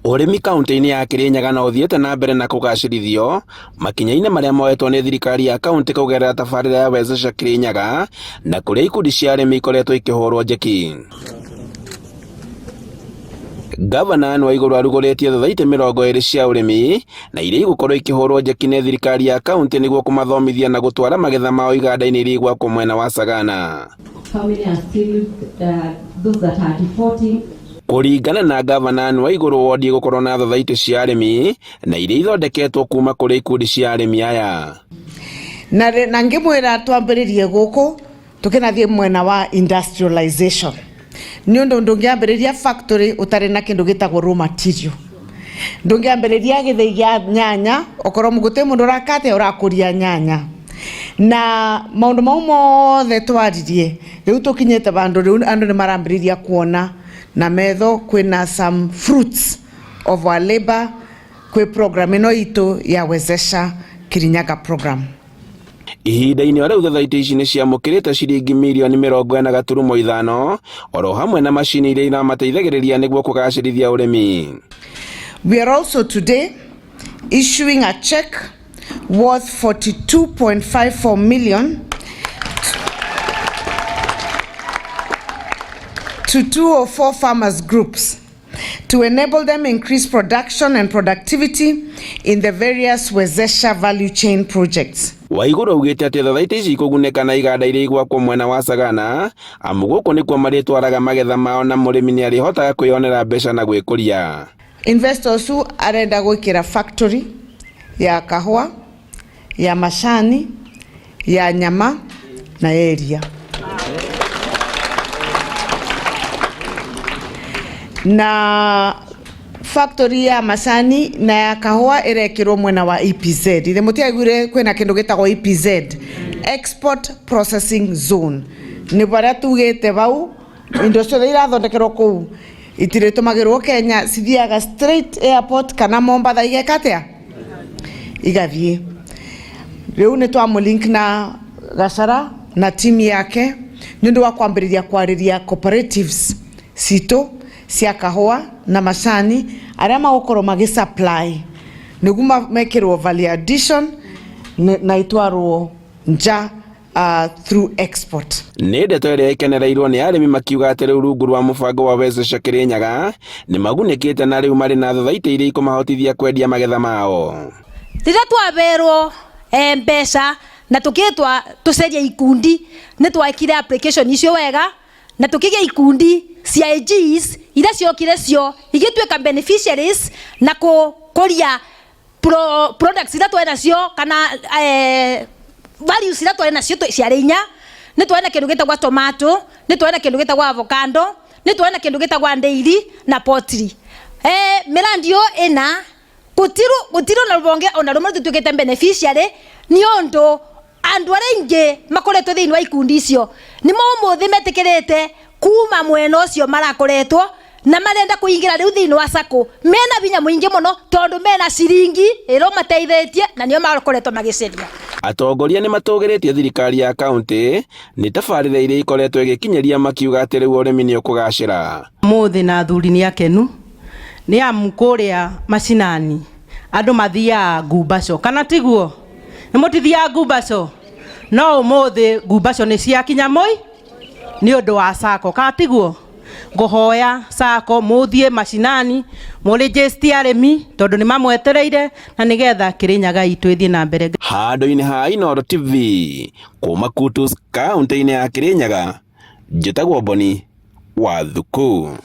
Ũrĩmi kauntĩ-inĩ ya Kirinyaga no ũthiĩte na mbere na kũgacĩrithio makinya-inĩ marĩa moetwo nĩ thirikari ya kauntĩ kũgerera tabarĩra ya Wezesha Kirinyaga na kũrĩa ikundi cia arĩmi ikoretwo ikĩhũrwo njeki. Gavana Anne Waigũrũ arugũrĩtie thathaitĩ 20 cia ũrĩmi na iria igũkorwo ikĩhũrwo njeki nĩ thirikari ya kauntĩ nĩguo kũmathomithia na gũtwara magetha mao iganda-inĩ iria igwakwo mwena wa Sagana. Kũringana na Gavana Anne Waigũrũ, wodi gũkorwo na thathaitĩ cia arĩmi na iria ithondeketwo kuma kũrĩ ikundi cia arĩmi aya. Na ngĩmwĩra twambĩrĩrie gũkũ tũkĩnathiĩ mwena wa industrialization. Nĩ ũndũ ndũngĩambĩrĩria factory ũtarĩ na kĩndũ gĩtagwo raw material. Ndũngĩambĩrĩria gĩthĩi gĩa nyanya okorwo mũgũtĩ mũndũ ũrakate ũrakũria nyanya. Na maũndũ mau mothe twaririe rĩu tũkinyĩte bandũ rĩu andũ nĩ marambĩrĩria kuona na metho kwĩna some fruits of our labor kwĩ program ĩno itũ ya Wezesha Kirinyaga program. Ihinda-inĩ o rĩu thathaitĩ ici nĩ ciamũkĩrĩte ciringi mirioni 40.5 oro hamwe na macini iria iramateithagĩrĩria nĩguo kũgacĩrithia ũrĩmi. We are also today issuing a check worth 42.54 million to 204 farmers groups to enable them increase production and productivity in the various Wezesha value chain projects. Waigũrũ augĩte atĩ thathaitĩ ici ikũgunĩka na iganda iria igwakwo mwena wa Sagana amu gũkũ nĩkuo marĩtwaraga magetha mao na mũrĩmi nĩ arĩhotaga kwĩyonera mbeca na gwĩkũria. Investors who arenda gwĩkĩra factory ya kahũa, ya macani, ya nyama na area. Na factory ya macani na ya kahũa ĩrekĩrwo mwena wa EPZ. Ithe mũtiaiguire kwĩna kĩndũ gĩtagwo EPZ, Export Processing Zone. Nĩ barĩa tugĩte bau indo ciothe irathondekerwo kũu itirĩtũmagĩrwo Kenya, cithiaga straight airport kana Mombasa igekatea igathiĩ. Rĩu nĩ twamũlink na Gacara na timu yake nĩ ũndũ wa kwambĩrĩria kwarĩria cooperatives citũ cia kahũa na macani arĩa magũkorwo magĩsupply nĩguo mekĩrwo value addition na itwarwo nja through export. Nĩ ndeto ĩrĩa ĩkenereirwo nĩ arĩmi makiuga atĩ rĩu rungu rwa mũbango wa Wezesha Kirinyaga nĩ magunĩkĩte na rĩu marĩ na thathaitĩ iria ikũmahotithia kwendia magetha mao. Rĩrĩa twaberwo mbeca na tũkĩtwa tũceria ikundi nĩ twekire application icio wega na tũkĩgĩa ikundi cia AGs iria ciokire cio igĩtuĩka beneficiaries na kũria products iria twena cio kana values iria twena cio cia rinya. Nĩ twena kĩndũ gĩtagwo tomato, nĩ twena kĩndũ gĩtagwo avocado, nĩ twena kĩndũ gĩtagwo dairy na poultry. Mirandi yo ĩna gũtirũ na rũbonge ona rũmwe tũtuĩkĩte beneficiary nĩ ũndũ andũ arĩa aingĩ makoretwo thĩinĩ wa ikundi icio nĩ mũthĩ metĩkĩrĩte kuma mwena ũcio marakoretwo na marenda kũingĩra rĩu thĩinĩ wa sacco mena binya mũingĩ mũno tondũ mena ciringi ĩrũmateithĩtie na nĩo makoretwo magĩceria. Atongoria nĩ matũgĩrĩtie thirikari ya kauntĩ nĩ tabarĩra iria ikoretwo igĩkinyeria makiuga atĩ rĩu ũrĩmi nĩ ũkũgacĩra. Mũthĩ na athuri nĩ akenu nĩ amu kũrĩa macinani andũ mathiaga ngumbaco kana tiguo nĩ mũtithiaga ngumbaco no ũmũthĩ ngumbaco nĩ ciakinya moi nĩ ũndũ wa sacco kana tiguo. Ngũhoya sacco mũthiĩ macinani mũrĩnjĩstie arĩmi tondũ nĩ mamwetereire na nĩgetha Kirinyaga itũ ĩthiĩ na mbere. Handũ-inĩ ha Inooro TV kuma Kutus kauntĩ-inĩ ya Kirinyaga, njĩtagwo Boni wa Thuku.